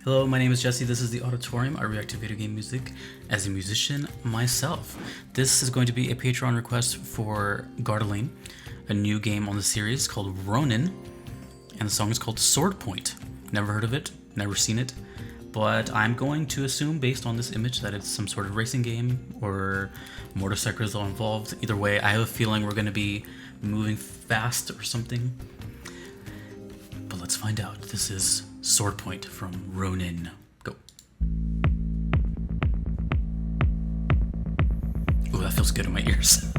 Hello, my name is Jesse. This is the Auditorium. I react to video game music as a musician myself. This is going to be a Patreon request for Gardeling, a new game on the series called Ronin, and the song is called Swordpoint. Never heard of it, never seen it, but I'm going to assume based on this image that it's some sort of racing game or motorcycles are involved. Either way, I have a feeling we're going to be moving fast or something. But let's find out. This is Swordpoint from Ronin. Go. Ooh, that feels good in my ears.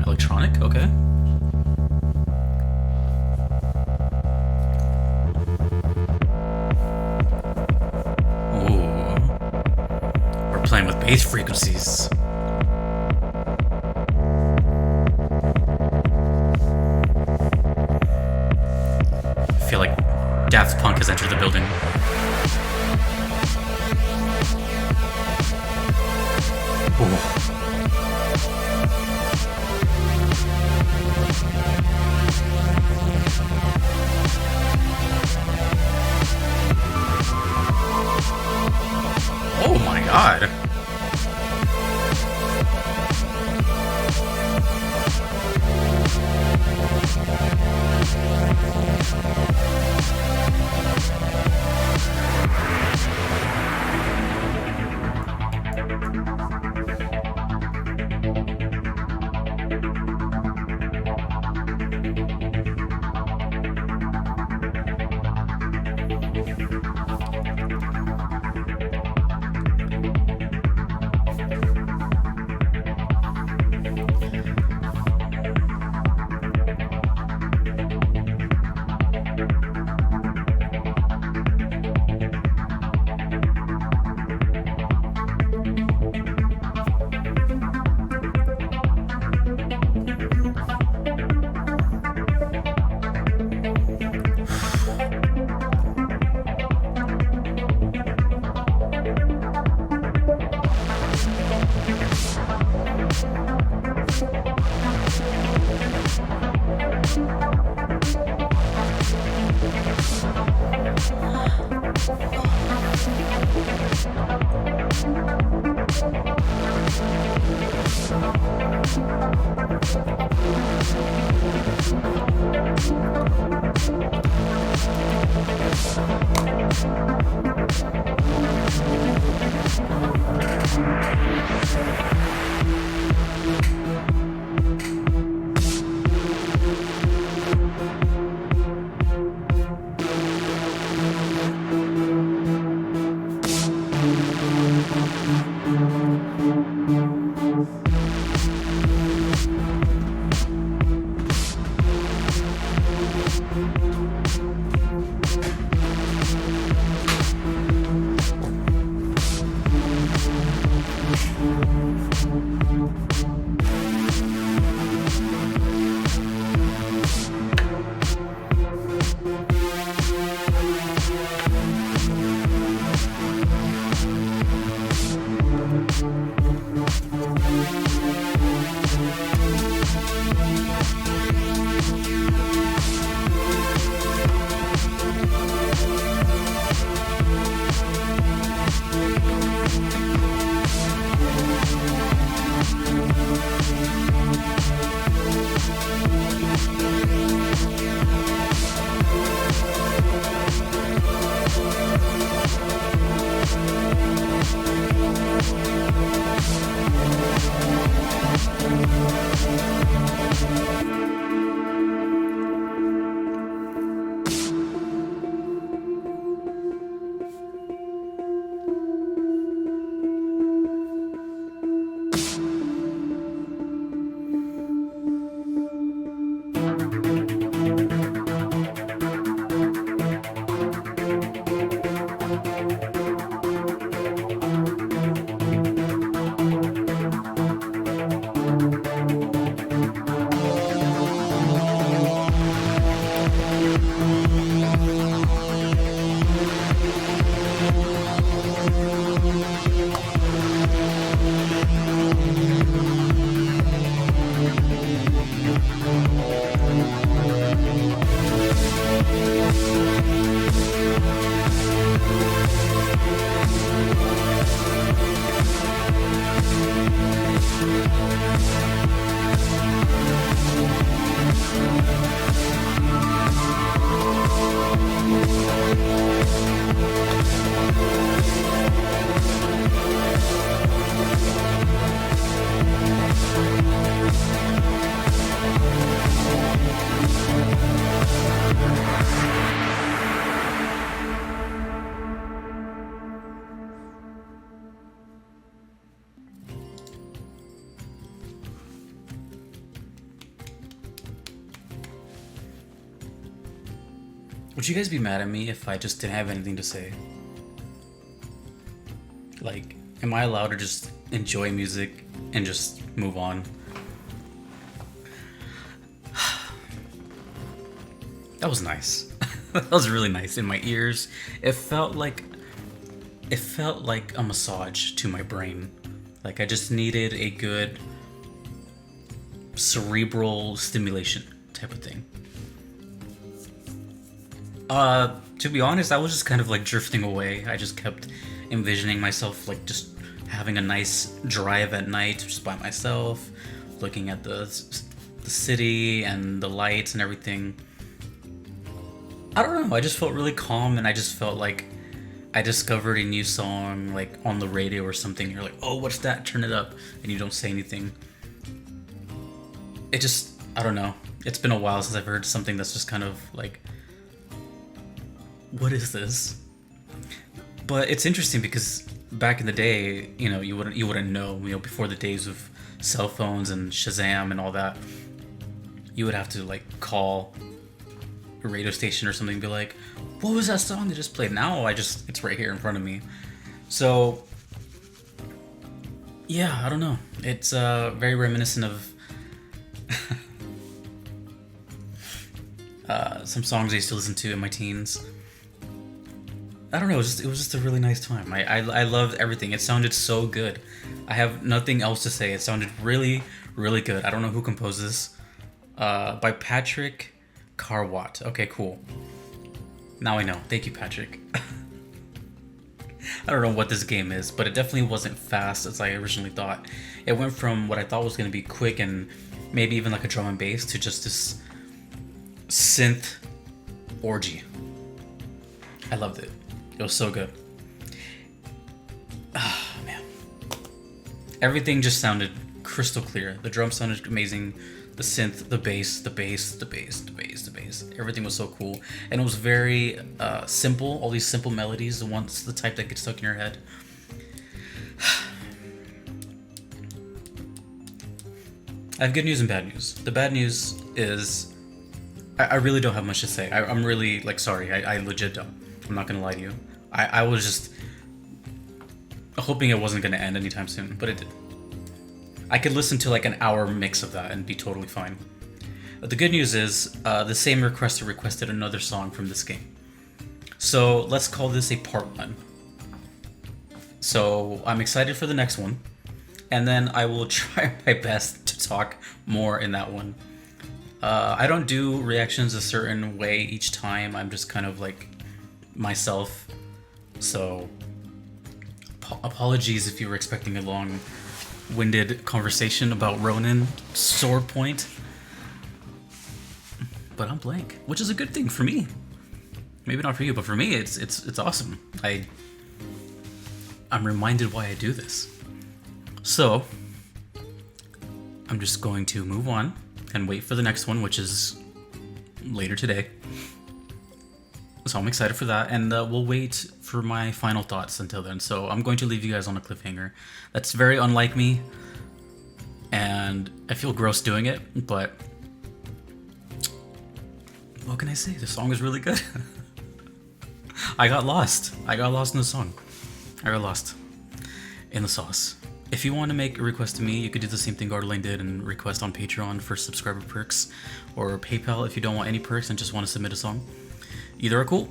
Electronic? Okay. Ooh. We're playing with bass frequencies. I feel like Daft Punk has entered the building. Ooh. Oh my god. Would you guys be mad at me if I just didn't have anything to say? Like, am I allowed to just enjoy music and just move on? That was nice. That was really nice in my ears. It felt like a massage to my brain. Like I just needed a good cerebral stimulation type of thing. To be honest, I was just kind of like drifting away. I just kept envisioning myself like just having a nice drive at night just by myself, looking at the city and the lights and everything. I don't know, I just felt really calm, and I just felt like I discovered a new song like on the radio or something. You're like, oh, what's that? Turn it up, and you don't say anything. It just, I don't know. It's been a while since I've heard something that's just kind of like, what is this? But it's interesting because back in the day, you know, you wouldn't know, you know, before the days of cell phones and Shazam and all that, you would have to like call a radio station or something and be like, what was that song that just played? Now it's right here in front of me. So yeah, I don't know. It's very reminiscent of some songs I used to listen to in my teens. I don't know, it was just a really nice time. I loved everything. It sounded so good. I have nothing else to say. It sounded really, really good. I don't know who composed this. By Patryk, Karwat. Okay, cool. Now I know. Thank you, Patryk. I don't know what this game is, but it definitely wasn't fast as I originally thought. It went from what I thought was going to be quick and maybe even like a drum and bass to just this synth orgy. I loved it. It was so good. Ah, man. Everything just sounded crystal clear. The drum sounded amazing. The synth, the bass, the bass, the bass, the bass, the bass. Everything was so cool. And it was very simple. All these simple melodies, the type that gets stuck in your head. I have good news and bad news. The bad news is I really don't have much to say. I'm really, like, sorry. I legit don't. I'm not gonna lie to you. I was just hoping it wasn't gonna end anytime soon, but it did. I could listen to like an hour mix of that and be totally fine. But the good news is the same requester requested another song from this game. So let's call this a part 1. So I'm excited for the next one, and then I will try my best to talk more in that one. I don't do reactions a certain way each time. I'm just kind of like myself. So apologies if you were expecting a long-winded conversation about Ronin, Swordpoint. But I'm blank, which is a good thing for me. Maybe not for you, but for me, it's awesome. I'm reminded why I do this. So I'm just going to move on and wait for the next one, which is later today. So I'm excited for that, and we'll wait for my final thoughts until then. So I'm going to leave you guys on a cliffhanger. That's very unlike me, and I feel gross doing it, but what can I say? The song is really good. I got lost in the song. I got lost in the sauce. If you want to make a request to me, you could do the same thing Gardelane did and request on Patreon for subscriber perks, or PayPal if you don't want any perks and just want to submit a song. Either are cool.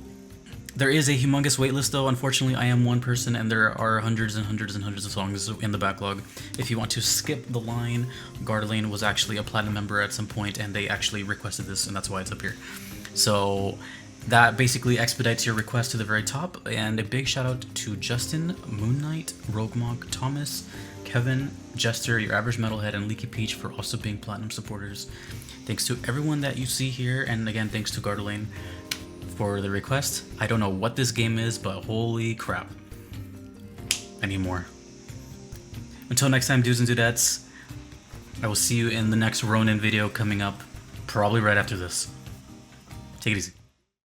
There is a humongous waitlist though. Unfortunately, I am one person and there are hundreds and hundreds and hundreds of songs in the backlog. If you want to skip the line, Gardelane was actually a platinum member at some point and they actually requested this, and that's why it's up here. So That basically expedites your request to the very top. And a big shout out to Justin, Moon Knight, Roguemog, Thomas, Kevin, Jester, Your Average Metalhead, and Leaky Peach for also being platinum supporters. Thanks to everyone that you see here, and again, thanks to Gardelane for the request. I don't know what this game is, but holy crap. I need more. Until next time, dudes and dudettes, I will see you in the next Ronin video coming up, probably right after this. Take it easy.